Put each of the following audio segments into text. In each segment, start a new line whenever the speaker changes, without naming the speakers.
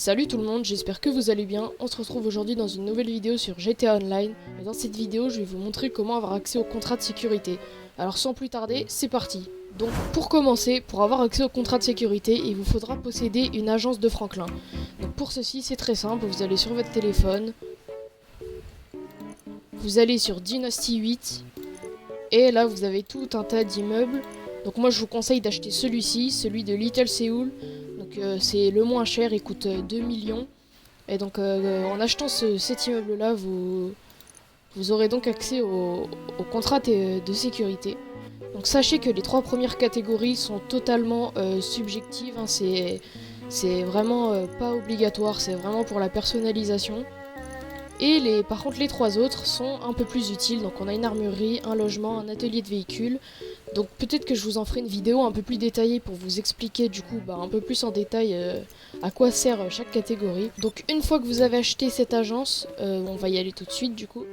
Salut tout le monde, j'espère que vous allez bien. On se retrouve aujourd'hui dans une nouvelle vidéo sur GTA Online. Et dans cette vidéo, je vais vous montrer comment avoir accès au contrat de sécurité. Alors sans plus tarder, c'est parti. Donc pour commencer, pour avoir accès au contrat de sécurité, il vous faudra posséder une agence de Franklin. Donc pour ceci, c'est très simple, vous allez sur votre téléphone, vous allez sur Dynasty 8, et là vous avez tout un tas d'immeubles. Donc moi je vous conseille d'acheter celui-ci, celui de Little Seoul. Donc c'est le moins cher, il coûte 2 millions. Et donc en achetant cet immeuble là, vous aurez donc accès au contrat de sécurité. Donc sachez que les 3 premières catégories sont totalement subjectives, hein, c'est vraiment pas obligatoire, c'est vraiment pour la personnalisation. Et par contre les 3 autres sont un peu plus utiles, donc on a une armurerie, un logement, un atelier de véhicules. Donc peut-être que je vous en ferai une vidéo un peu plus détaillée pour vous expliquer du coup un peu plus en détail à quoi sert chaque catégorie. Donc une fois que vous avez acheté cette agence, on va y aller tout de suite du coup.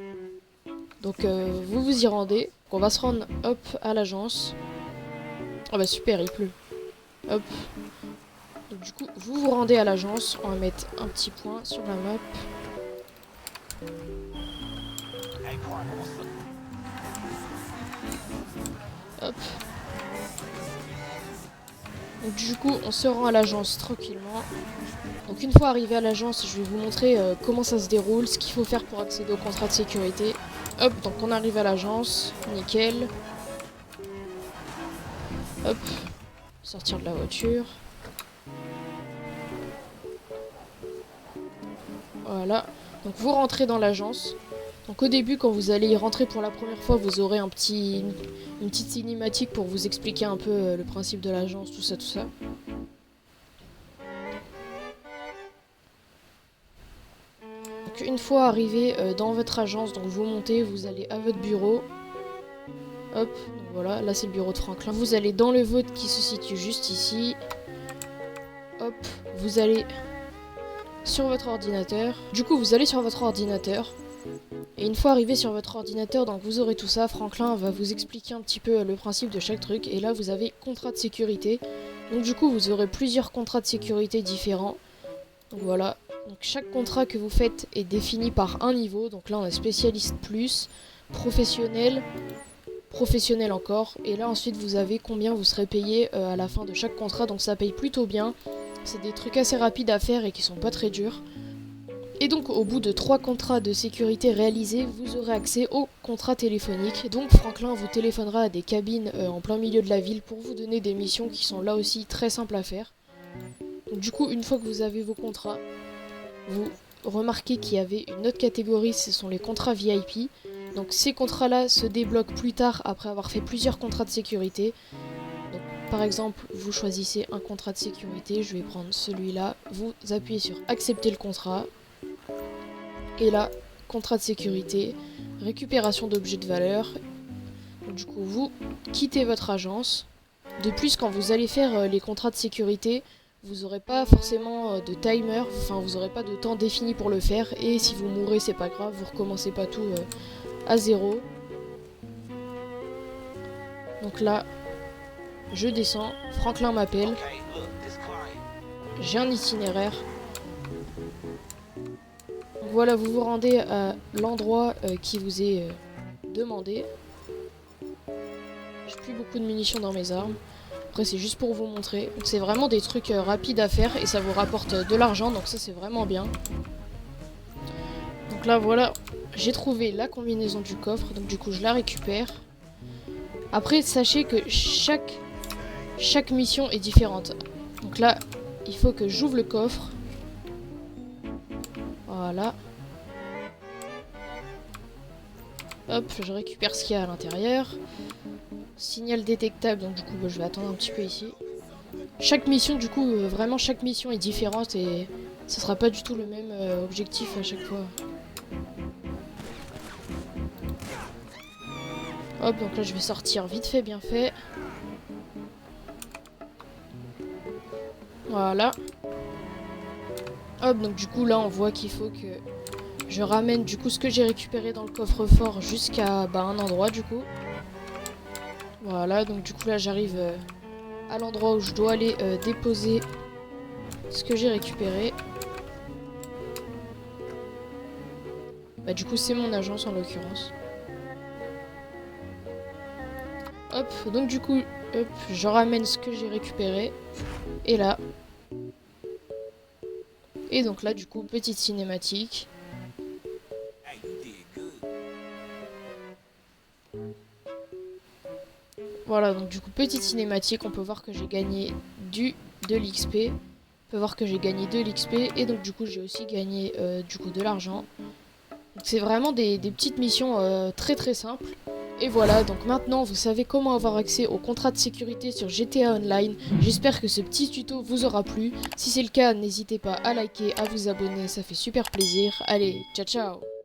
Donc vous vous y rendez, on va se rendre hop à l'agence. Ah bah super, il pleut. Hop. Donc du coup vous vous rendez à l'agence, on va mettre un petit point sur la map. Hop. Donc du coup on se rend à l'agence tranquillement. Donc une fois arrivé à l'agence, je vais vous montrer comment ça se déroule, ce qu'il faut faire pour accéder au contrat de sécurité. Hop, donc on arrive à l'agence, nickel. Hop, sortir de la voiture. Voilà, donc vous rentrez dans l'agence. Donc au début, quand vous allez y rentrer pour la première fois, vous aurez une petite cinématique pour vous expliquer un peu le principe de l'agence, tout ça, tout ça. Donc une fois arrivé dans votre agence, donc vous montez, vous allez à votre bureau. Hop, donc voilà, là c'est le bureau de Franklin. Vous allez dans le vôtre qui se situe juste ici. Hop, vous allez sur votre ordinateur. Du coup, vous allez sur votre ordinateur. Et une fois arrivé sur votre ordinateur, donc vous aurez tout ça. Franklin va vous expliquer un petit peu le principe de chaque truc. Et là, vous avez contrat de sécurité. Donc du coup, vous aurez plusieurs contrats de sécurité différents. Donc voilà. Donc chaque contrat que vous faites est défini par un niveau. Donc là, on a spécialiste plus, professionnel, professionnel encore. Et là, ensuite, vous avez combien vous serez payé à la fin de chaque contrat. Donc ça paye plutôt bien. C'est des trucs assez rapides à faire et qui sont pas très durs. Et donc au bout de 3 contrats de sécurité réalisés, vous aurez accès au contrat téléphonique. Donc Franklin vous téléphonera à des cabines en plein milieu de la ville pour vous donner des missions qui sont là aussi très simples à faire. Donc, du coup, une fois que vous avez vos contrats, vous remarquez qu'il y avait une autre catégorie, ce sont les contrats VIP. Donc ces contrats-là se débloquent plus tard après avoir fait plusieurs contrats de sécurité. Donc, par exemple, vous choisissez un contrat de sécurité, je vais prendre celui-là, vous appuyez sur accepter le contrat. Et là, contrat de sécurité, récupération d'objets de valeur. Donc, du coup, vous quittez votre agence. De plus, quand vous allez faire les contrats de sécurité, vous n'aurez pas forcément de timer, enfin vous n'aurez pas de temps défini pour le faire. Et si vous mourrez, c'est pas grave, vous recommencez pas tout à zéro. Donc là, je descends, Franklin m'appelle. J'ai un itinéraire. Donc voilà, vous vous rendez à l'endroit qui vous est demandé. J'ai plus beaucoup de munitions dans mes armes. Après c'est juste pour vous montrer. Donc c'est vraiment des trucs rapides à faire et ça vous rapporte de l'argent, donc ça c'est vraiment bien. Donc là voilà, j'ai trouvé la combinaison du coffre, donc du coup je la récupère. Après sachez que chaque mission est différente. Donc là, il faut que j'ouvre le coffre. Voilà. Hop, je récupère ce qu'il y a à l'intérieur. Signal détectable, donc du coup je vais attendre un petit peu ici. Chaque mission, du coup, vraiment chaque mission est différente et ça sera pas du tout le même objectif à chaque fois. Hop, donc là je vais sortir vite fait, bien fait. Voilà. Hop, donc du coup là on voit qu'il faut que je ramène du coup ce que j'ai récupéré dans le coffre-fort jusqu'à un endroit du coup. Voilà, donc du coup là j'arrive à l'endroit où je dois aller déposer ce que j'ai récupéré. Bah du coup c'est mon agence en l'occurrence. Hop, donc du coup, hop, je ramène ce que j'ai récupéré. Et là. Et donc là du coup, petite cinématique. Voilà, donc du coup, petite cinématique, on peut voir que j'ai gagné de l'XP. On peut voir que j'ai gagné de l'XP et donc du coup j'ai aussi gagné du coup de l'argent. C'est vraiment des petites missions très très simples. Et voilà, donc maintenant vous savez comment avoir accès au contrat de sécurité sur GTA Online. J'espère que ce petit tuto vous aura plu. Si c'est le cas, n'hésitez pas à liker, à vous abonner, ça fait super plaisir. Allez, ciao ciao!